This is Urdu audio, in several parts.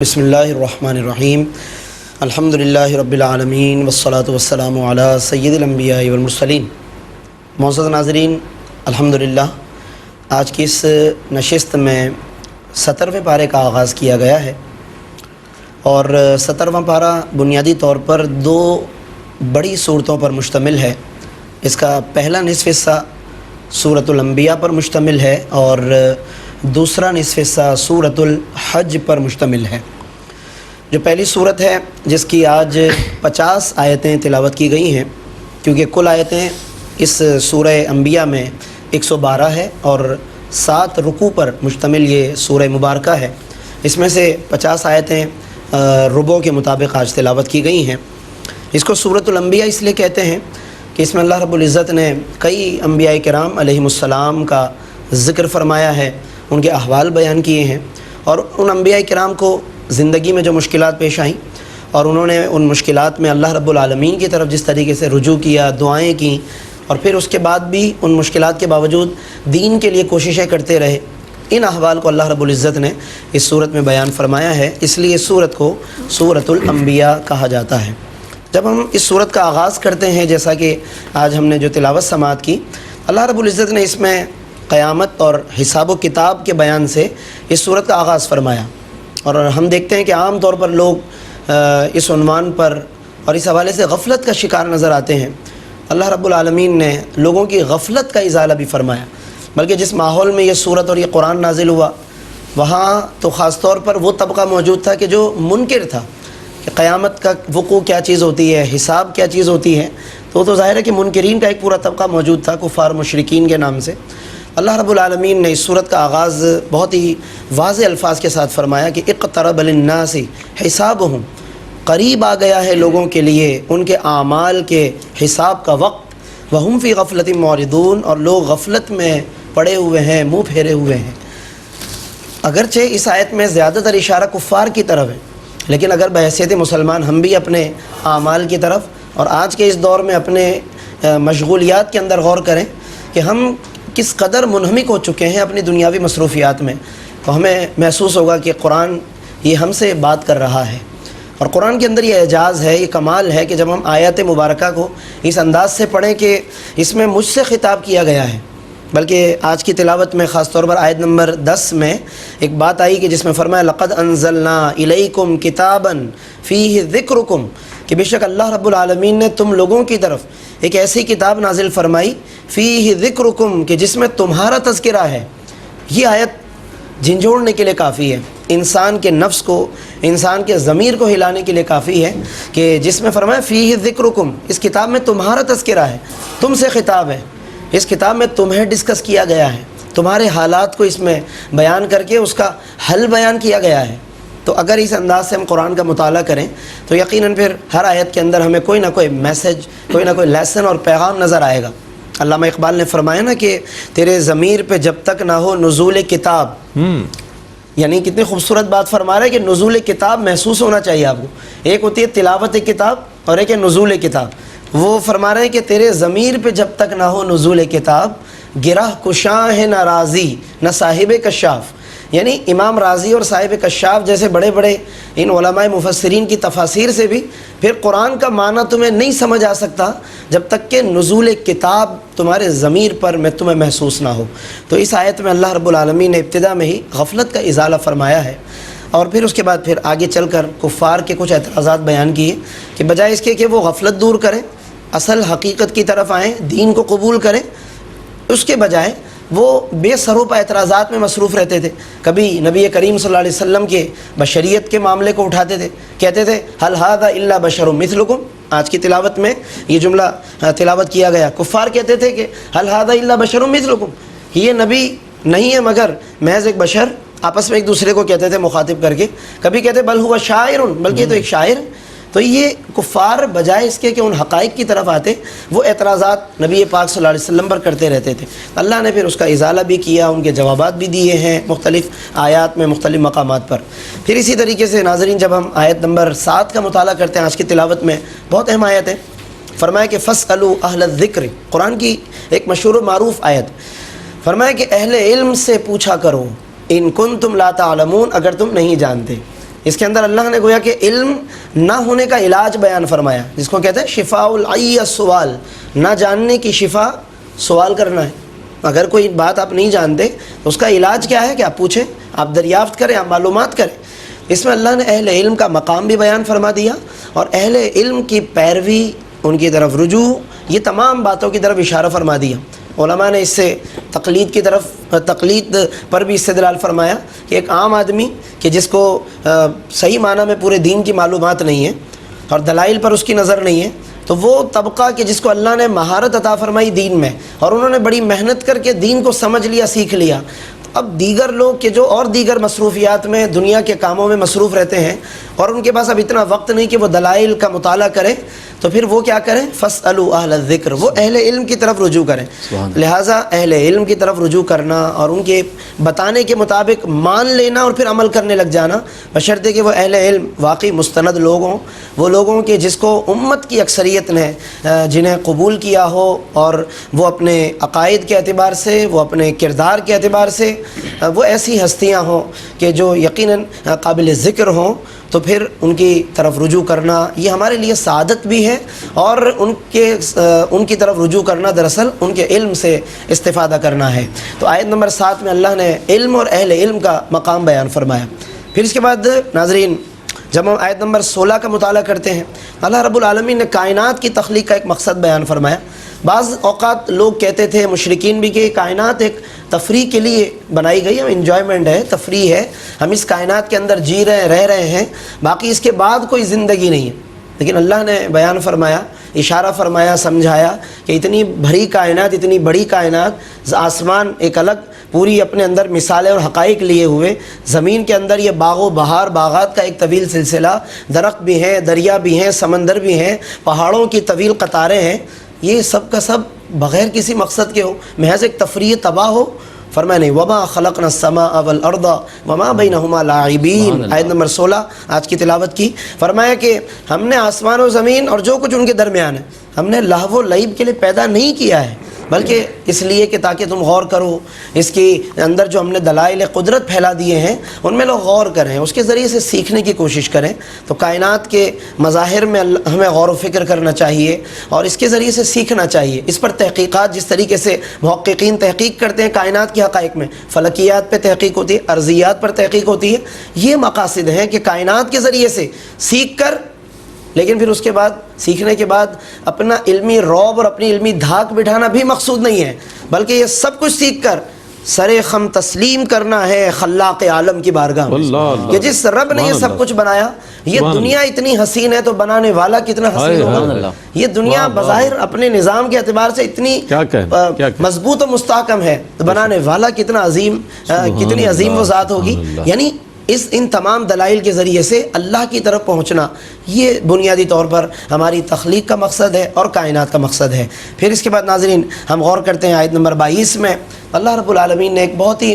بسم اللہ الرحمن الرحیم الحمدللہ رب العالمین والصلاة والسلام علی سید الانبیاء والمرسلین۔ معزز ناظرین، الحمدللہ آج کی اس نشست میں 70ویں پارے کا آغاز کیا گیا ہے، اور 70واں پارہ بنیادی طور پر دو بڑی صورتوں پر مشتمل ہے۔ اس کا پہلا نصف حصہ سورۃ الانبیاء پر مشتمل ہے اور دوسرا نصف حصہ سورۃ الحج پر مشتمل ہے۔ جو پہلی صورت ہے جس کی آج 50 آیتیں تلاوت کی گئی ہیں، کیونکہ کل آیتیں اس سورہ انبیاء میں 112 ہے اور 7 رکوع پر مشتمل یہ سورہ مبارکہ ہے۔ اس میں سے 50 آیتیں ربع کے مطابق آج تلاوت کی گئی ہیں۔ اس کو سورۃ الانبیاء اس لیے کہتے ہیں کہ اس میں اللہ رب العزت نے کئی انبیاء کرام علیہم السلام کا ذکر فرمایا ہے، ان کے احوال بیان کیے ہیں، اور ان انبیاء کرام کو زندگی میں جو مشکلات پیش آئیں اور انہوں نے ان مشکلات میں اللہ رب العالمین کی طرف جس طریقے سے رجوع کیا، دعائیں کیں، اور پھر اس کے بعد بھی ان مشکلات کے باوجود دین کے لیے کوششیں کرتے رہے، ان احوال کو اللہ رب العزت نے اس صورت میں بیان فرمایا ہے۔ اس لیے اس صورت کو سورۃ الانبیاء کہا جاتا ہے۔ جب ہم اس صورت کا آغاز کرتے ہیں، جیسا کہ آج ہم نے جو تلاوت سماعت کی، اللہ رب العزت نے اس میں قیامت اور حساب و کتاب کے بیان سے اس صورت کا آغاز فرمایا، اور ہم دیکھتے ہیں کہ عام طور پر لوگ اس عنوان پر اور اس حوالے سے غفلت کا شکار نظر آتے ہیں۔ اللہ رب العالمین نے لوگوں کی غفلت کا ازالہ بھی فرمایا، بلکہ جس ماحول میں یہ صورت اور یہ قرآن نازل ہوا، وہاں تو خاص طور پر وہ طبقہ موجود تھا کہ جو منکر تھا کہ قیامت کا وقوع کیا چیز ہوتی ہے، حساب کیا چیز ہوتی ہے، تو ظاہر ہے کہ منکرین کا ایک پورا طبقہ موجود تھا، کفار مشرکین کے نام سے۔ اللہ رب العالمین نے اس صورت کا آغاز بہت ہی واضح الفاظ کے ساتھ فرمایا کہ اقترب للناس حسابہم، قریب آ گیا ہے لوگوں کے لیے ان کے اعمال کے حساب کا وقت، وہم فی غفلۃ معرضون، اور لوگ غفلت میں پڑے ہوئے ہیں، منہ پھیرے ہوئے ہیں۔ اگرچہ اس آیت میں زیادہ تر اشارہ کفار کی طرف ہے، لیکن اگر بحیثیت مسلمان ہم بھی اپنے اعمال کی طرف اور آج کے اس دور میں اپنے مشغولیات کے اندر غور کریں کہ ہم کس قدر منہمک ہو چکے ہیں اپنی دنیاوی مصروفیات میں، تو ہمیں محسوس ہوگا کہ قرآن یہ ہم سے بات کر رہا ہے۔ اور قرآن کے اندر یہ اعجاز ہے، یہ کمال ہے کہ جب ہم آیات مبارکہ کو اس انداز سے پڑھیں کہ اس میں مجھ سے خطاب کیا گیا ہے، بلکہ آج کی تلاوت میں خاص طور پر آیت نمبر 10 میں ایک بات آئی کہ جس میں فرمایا لقد انزلنا الیکم کتابا فیہ ذکرکم، کہ بے شک اللہ رب العالمین نے تم لوگوں کی طرف ایک ایسی کتاب نازل فرمائی، فیہ ذکرکم، کہ جس میں تمہارا تذکرہ ہے۔ یہ آیت جھنجھوڑنے کے لیے کافی ہے، انسان کے نفس کو، انسان کے ضمیر کو ہلانے کے لیے کافی ہے کہ جس میں فرمایا فیہ ذکرکم، اس کتاب میں تمہارا تذکرہ ہے، تم سے خطاب ہے، اس کتاب میں تمہیں ڈسکس کیا گیا ہے، تمہارے حالات کو اس میں بیان کر کے اس کا حل بیان کیا گیا ہے۔ تو اگر اس انداز سے ہم قرآن کا مطالعہ کریں تو یقیناً پھر ہر آیت کے اندر ہمیں کوئی نہ کوئی میسج، کوئی نہ کوئی لیسن اور پیغام نظر آئے گا۔ علامہ اقبال نے فرمایا نا کہ تیرے ضمیر پہ جب تک نہ ہو نزول کتاب، یعنی کتنی خوبصورت بات فرما رہا ہے کہ نزول کتاب محسوس ہونا چاہیے آپ کو۔ ایک ہوتی ہے تلاوت کتاب اور ایک ہے نزول کتاب۔ وہ فرما رہے ہیں کہ تیرے ضمیر پہ جب تک نہ ہو نزول کتاب، گرہ کشاں ہے نہ رازی نہ صاحب کشاف، یعنی امام رازی اور صاحب کشاف جیسے بڑے بڑے ان علماء مفسرین کی تفاسیر سے بھی پھر قرآن کا معنی تمہیں نہیں سمجھ آ سکتا جب تک کہ نزول کتاب تمہارے ضمیر پر میں تمہیں محسوس نہ ہو۔ تو اس آیت میں اللہ رب العالمین نے ابتدا میں ہی غفلت کا ازالہ فرمایا ہے، اور پھر اس کے بعد پھر آگے چل کر کفار کے کچھ اعتراضات بیان کیے کہ بجائے اس کے کہ وہ غفلت دور کریں، اصل حقیقت کی طرف آئیں، دین کو قبول کریں، اس کے بجائے وہ بے سروپا اعتراضات میں مصروف رہتے تھے۔ کبھی نبی کریم صلی اللہ علیہ وسلم کے بشریت کے معاملے کو اٹھاتے تھے، کہتے تھے حل ھذا الا بشر مثلکم۔ آج کی تلاوت میں یہ جملہ تلاوت کیا گیا، کفار کہتے تھے کہ حل ھذا الا بشر مثلکم، یہ نبی نہیں ہے مگر محض ایک بشر، آپس میں ایک دوسرے کو کہتے تھے مخاطب کر کے۔ کبھی کہتے بل ہوا شاعر، بلکہ تو ایک شاعر۔ تو یہ کفار بجائے اس کے کہ ان حقائق کی طرف آتے، وہ اعتراضات نبی پاک صلی اللہ علیہ وسلم پر کرتے رہتے تھے۔ اللہ نے پھر اس کا ازالہ بھی کیا، ان کے جوابات بھی دیے ہیں مختلف آیات میں، مختلف مقامات پر۔ پھر اسی طریقے سے ناظرین جب ہم آیت نمبر 7 کا مطالعہ کرتے ہیں آج کی تلاوت میں، بہت اہم آیت ہے۔ فرمایا کہ فاسألوا اہل الذکر، قرآن کی ایک مشہور و معروف آیت۔ فرمایا کہ اہل علم سے پوچھا کرو، ان کنتم لا تعلمون، اگر تم نہیں جانتے۔ اس کے اندر اللہ نے گویا کہ علم نہ ہونے کا علاج بیان فرمایا، جس کو کہتے ہیں شفاء العی السؤال، نہ جاننے کی شفا سوال کرنا ہے۔ اگر کوئی بات آپ نہیں جانتے تو اس کا علاج کیا ہے کہ آپ پوچھیں، آپ دریافت کریں، آپ معلومات کریں۔ اس میں اللہ نے اہل علم کا مقام بھی بیان فرما دیا، اور اہل علم کی پیروی، ان کی طرف رجوع، یہ تمام باتوں کی طرف اشارہ فرما دیا۔ علماء نے اس سے تقلید پر بھی استدلال فرمایا کہ ایک عام آدمی کہ جس کو صحیح معنی میں پورے دین کی معلومات نہیں ہے اور دلائل پر اس کی نظر نہیں ہے، تو وہ طبقہ کہ جس کو اللہ نے مہارت عطا فرمائی دین میں، اور انہوں نے بڑی محنت کر کے دین کو سمجھ لیا، سیکھ لیا، اب دیگر لوگ کہ جو اور دیگر مصروفیات میں، دنیا کے کاموں میں مصروف رہتے ہیں، اور ان کے پاس اب اتنا وقت نہیں کہ وہ دلائل کا مطالعہ کریں، تو پھر وہ کیا کریں؟ فَاسْأَلُوا أَهْلَ الذِّكْرِ، وہ اہل علم کی طرف رجوع کریں۔ لہٰذا اہل علم کی طرف رجوع کرنا اور ان کے بتانے کے مطابق مان لینا اور پھر عمل کرنے لگ جانا، بشرطے کہ وہ اہل علم واقعی مستند لوگ ہوں، وہ لوگوں کے جس کو امت کی اکثریت نے جنہیں قبول کیا ہو، اور وہ اپنے عقائد کے اعتبار سے، وہ اپنے کردار کے اعتبار سے وہ ایسی ہستیاں ہوں کہ جو یقیناً قابل ذکر ہوں، تو پھر ان کی طرف رجوع کرنا یہ ہمارے لیے سعادت بھی ہے، اور ان کی طرف رجوع کرنا دراصل ان کے علم سے استفادہ کرنا ہے۔ تو آیت نمبر 7 میں اللہ نے علم اور اہل علم کا مقام بیان فرمایا۔ پھر اس کے بعد ناظرین، جب ہم آیت نمبر 16 کا مطالعہ کرتے ہیں، اللہ رب العالمین نے کائنات کی تخلیق کا ایک مقصد بیان فرمایا۔ بعض اوقات لوگ کہتے تھے، مشرکین بھی، کہ کائنات ایک تفریح کے لیے بنائی گئی ہے، انجوائمنٹ ہے، تفریح ہے، ہم اس کائنات کے اندر جی رہے ہیں، رہ رہے ہیں، باقی اس کے بعد کوئی زندگی نہیں ہے۔ لیکن اللہ نے بیان فرمایا، اشارہ فرمایا، سمجھایا کہ اتنی بھری کائنات، اتنی بڑی کائنات، آسمان ایک الگ پوری اپنے اندر مثالیں اور حقائق لیے ہوئے، زمین کے اندر یہ باغ و بہار، باغات کا ایک طویل سلسلہ، درخت بھی ہیں، دریا بھی ہیں، سمندر بھی ہیں، پہاڑوں کی طویل قطاریں ہیں، یہ سب کا سب بغیر کسی مقصد کے ہو، محض ایک تفریح تباہ ہو۔ فرمایا نہیں، وما خلقنا السماء والارض وما بینہما لاعبین، آیت نمبر 16 آج کی تلاوت کی۔ فرمایا کہ ہم نے آسمان و زمین اور جو کچھ ان کے درمیان ہے، ہم نے لہو و لعب کے لیے پیدا نہیں کیا ہے، بلکہ اس لیے کہ تاکہ تم غور کرو، اس کے اندر جو ہم نے دلائل قدرت پھیلا دیے ہیں ان میں لوگ غور کریں، اس کے ذریعے سے سیکھنے کی کوشش کریں۔ تو کائنات کے مظاہر میں ہمیں غور و فکر کرنا چاہیے اور اس کے ذریعے سے سیکھنا چاہیے، اس پر تحقیقات، جس طریقے سے محققین تحقیق کرتے ہیں کائنات کے حقائق میں، فلکیات پہ تحقیق ہوتی ہے، ارضیات پر تحقیق ہوتی ہے، یہ مقاصد ہیں کہ کائنات کے ذریعے سے سیکھ کر، لیکن پھر اس کے بعد، سیکھنے کے بعد اپنا علمی رعب اور اپنی علمی دھاک بٹھانا بھی مقصود نہیں ہے، بلکہ یہ سب کچھ سیکھ کر سر خم تسلیم کرنا ہے خلاق عالم کی بارگاہ میں کہ جس رب نے یہ سب کچھ بنایا، یہ دنیا اتنی حسین ہے تو بنانے والا کتنا حسین ہوگا۔ یہ دنیا بظاہر اپنے نظام کے اعتبار سے اتنی مضبوط و مستحکم ہے تو بنانے والا کتنا عظیم، کتنی عظیم وہ ذات ہوگی۔ یعنی ان تمام دلائل کے ذریعے سے اللہ کی طرف پہنچنا، یہ بنیادی طور پر ہماری تخلیق کا مقصد ہے اور کائنات کا مقصد ہے۔ پھر اس کے بعد ناظرین ہم غور کرتے ہیں آیت نمبر 22 میں، اللہ رب العالمین نے ایک بہت ہی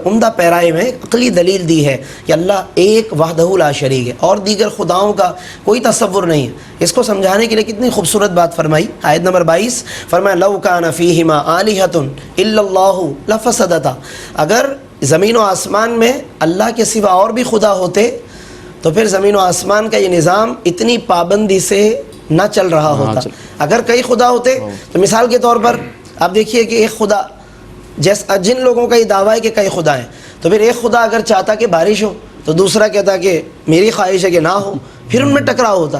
عمدہ پیرائے میں عقلی دلیل دی ہے کہ اللہ ایک وحدہ لا شریک ہے اور دیگر خداؤں کا کوئی تصور نہیں ہے۔ اس کو سمجھانے کے لیے کتنی خوبصورت بات فرمائی، آیت نمبر 22 فرمایا لو کان فیہما آلہۃ الا اللہ لفسدتا، اگر زمین و آسمان میں اللہ کے سوا اور بھی خدا ہوتے تو پھر زمین و آسمان کا یہ نظام اتنی پابندی سے نہ چل رہا ہوتا۔ اگر کئی خدا ہوتے تو مثال کے طور پر آپ دیکھیے کہ ایک خدا، جیسا جن لوگوں کا یہ دعویٰ ہے کہ کئی خدا ہیں، تو پھر ایک خدا اگر چاہتا کہ بارش ہو تو دوسرا کہتا کہ میری خواہش ہے کہ نہ ہو، پھر ان میں ٹکراؤ ہوتا۔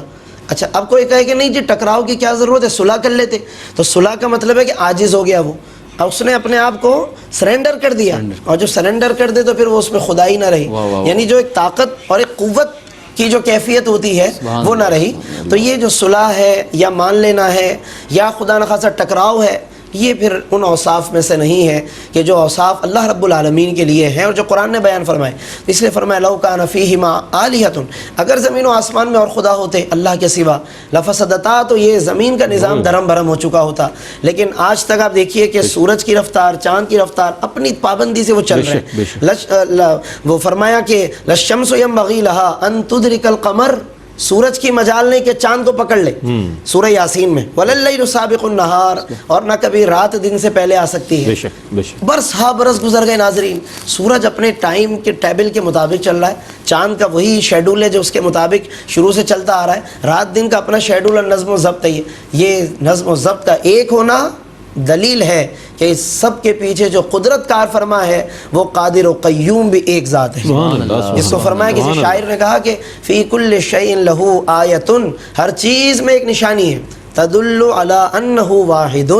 اچھا اب کوئی کہے کہ نہیں جی ٹکراؤ کی کیا ضرورت ہے، صلح کر لیتے، تو صلح کا مطلب ہے کہ عاجز ہو گیا وہ، اب اس نے اپنے آپ کو سرنڈر کر دیا، اور جو سرنڈر کر دے تو پھر وہ اس میں خدائی نہ رہی، یعنی جو ایک طاقت اور ایک قوت کی جو کیفیت ہوتی ہے وہ نہ رہی۔ تو یہ جو صلح ہے یا مان لینا ہے یا خدا نخواستہ ٹکراؤ ہے، یہ پھر ان اوصاف میں سے نہیں ہے کہ جو اوصاف اللہ رب العالمین کے لیے ہیں اور جو قرآن نے بیان فرمائے۔ اس لیے فرمایا لو کان فیہما آلہۃ، اگر زمین و آسمان میں اور خدا ہوتے اللہ کے سوا، لفسدتا، تو یہ زمین کا نظام درہم برہم ہو چکا ہوتا۔ لیکن آج تک آپ دیکھیے کہ سورج کی رفتار، چاند کی رفتار اپنی پابندی سے وہ چل رہے ہیں۔ وہ فرمایا کہ للشمس ینبغی لہا ان تدرک القمر سورج کی مجال نہیں کہ چاند کو پکڑ لے. سورہ یاسین میں وَلَلَّيْلُ سَابِقُ النَّهَارِ، اور نہ کبھی رات دن سے پہلے آ سکتی ہے. بے شک برس ہا برس گزر گئے ناظرین. سورج اپنے ٹائم کے ٹیبل کے مطابق چل رہا ہے، چاند کا وہی شیڈول ہے جو اس کے مطابق شروع سے چلتا آ رہا ہے، رات دن کا اپنا شیڈول اور نظم و ضبط ہے. یہ نظم و ضبط کا ایک ہونا دلیل ہے کہ اس سب کے پیچھے جو قدرت کار فرما ہے وہ قادر و قیوم بھی ایک ذات ہے. جس کو فرمایا کسی شاعر نے کہا کہ فی کل شیء لہ آیۃ، ہر چیز میں ایک نشانی ہے، تدل علی انہ واحد،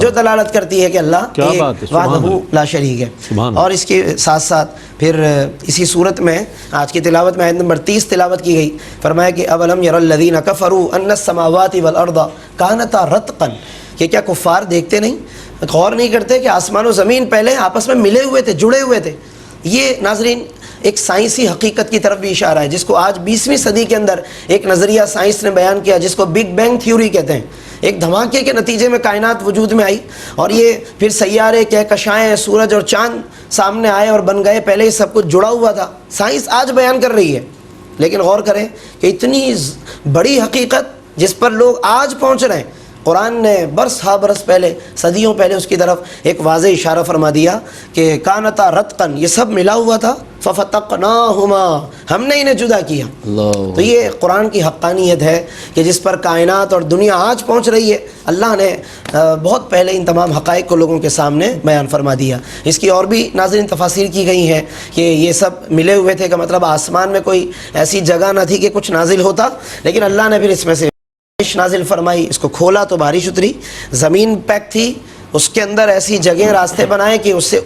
جو دلالت کرتی ہے کہ اللہ ایک وحدہ لا شریک ہے. اور اس کے ساتھ ساتھ پھر اسی صورت میں آج کی تلاوت میں آیت نمبر 30 تلاوت کی گئی. فرمایا کہ اولم یر الذین کفروا ان السماوات والارض کانتا رتقا، کہ کیا کفار دیکھتے نہیں، غور نہیں کرتے کہ آسمان و زمین پہلے آپس میں ملے ہوئے تھے، جڑے ہوئے تھے. یہ ناظرین ایک سائنسی حقیقت کی طرف بھی اشارہ ہے جس کو آج 20ویں صدی کے اندر ایک نظریہ سائنس نے بیان کیا جس کو بگ بینگ تھیوری کہتے ہیں. ایک دھماکے کے نتیجے میں کائنات وجود میں آئی اور یہ پھر سیارے کہکشائیں سورج اور چاند سامنے آئے اور بن گئے. پہلے یہ سب کچھ جڑا ہوا تھا. سائنس آج بیان کر رہی ہے، لیکن غور کریں کہ اتنی بڑی حقیقت جس پر لوگ آج پہنچ رہے ہیں، قرآن نے برس ہا برس پہلے، صدیوں پہلے اس کی طرف ایک واضح اشارہ فرما دیا کہ کانتا رتقن، یہ سب ملا ہوا تھا، ففتقناہما، ہم نے انہیں جدا کیا. تو یہ قرآن کی حقانیت ہے کہ جس پر کائنات اور دنیا آج پہنچ رہی ہے. اللہ نے بہت پہلے ان تمام حقائق کو لوگوں کے سامنے بیان فرما دیا. اس کی اور بھی ناظرین تفاسیر کی گئی ہیں کہ یہ سب ملے ہوئے تھے، کا مطلب آسمان میں کوئی ایسی جگہ نہ تھی کہ کچھ نازل ہوتا، لیکن اللہ نے پھر اس میں سے بارش نازل فرمائی. اس کو کھولا تو بارش اتری. زمین پیک تھی، اس کے اندر ایسی جگہیں راستے بنائے کہ اس سے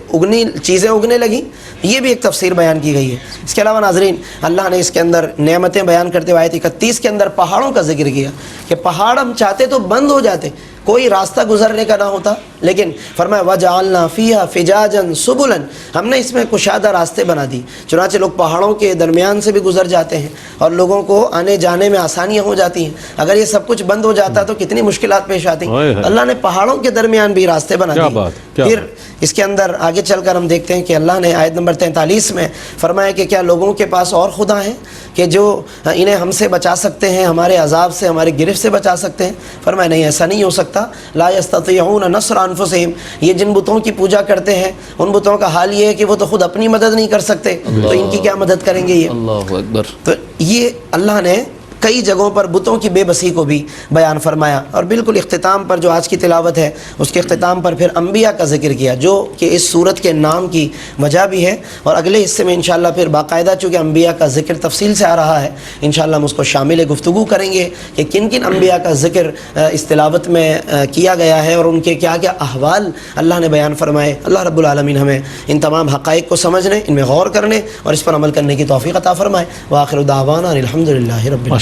چیزیں اگنے لگیں. یہ بھی ایک تفسیر بیان کی گئی ہے. اس کے علاوہ ناظرین اللہ نے اس کے اندر نعمتیں بیان کرتے ہوئے آیت 31 کے اندر پہاڑوں کا ذکر کیا کہ پہاڑ ہم چاہتے تو بند ہو جاتے، کوئی راستہ گزرنے کا نہ ہوتا، لیکن فرمایا وَجَعَلْنَا فِيهَا فِجَاجًا سُبُلًا، ہم نے اس میں کشادہ راستے بنا دی. چنانچہ لوگ پہاڑوں کے درمیان سے بھی گزر جاتے ہیں اور لوگوں کو آنے جانے میں آسانیاں ہو جاتی ہیں. اگر یہ سب کچھ بند ہو جاتا تو کتنی مشکلات پیش آتی. اللہ نے پہاڑوں کے درمیان بھی راستے بنا دیے. پھر اس کے اندر آگے چل کر ہم دیکھتے ہیں کہ اللہ نے آیت نمبر 43 میں فرمایا کہ کیا لوگوں کے پاس اور خدا ہیں کہ جو انہیں ہم سے بچا سکتے ہیں، ہمارے عذاب سے، ہمارے گرفت سے بچا سکتے ہیں؟ فرمایا نہیں، ایسا نہیں ہو سکتا. لا یستطیعون نصر انفسہم، یہ جن بتوں کی پوجا کرتے ہیں ان بتوں کا حال یہ ہے کہ وہ تو خود اپنی مدد نہیں کر سکتے، تو ان کی کیا مدد کریں گے یہ؟ اللہ اکبر. تو یہ اللہ نے کئی جگہوں پر بتوں کی بے بسی کو بھی بیان فرمایا. اور بالکل اختتام پر جو آج کی تلاوت ہے اس کے اختتام پر پھر انبیاء کا ذکر کیا، جو کہ اس صورت کے نام کی وجہ بھی ہے. اور اگلے حصے میں انشاءاللہ پھر باقاعدہ چونکہ انبیاء کا ذکر تفصیل سے آ رہا ہے، انشاءاللہ ہم اس کو شامل گفتگو کریں گے کہ کن کن انبیاء کا ذکر اس تلاوت میں کیا گیا ہے اور ان کے کیا کیا احوال اللہ نے بیان فرمائے. اللہ رب العالمین ہمیں ان تمام حقائق کو سمجھنے، ان میں غور کرنے اور اس پر عمل کرنے کی توفیق عطا فرمائے. وآخر دعوانا الحمدللہ رب العالمین.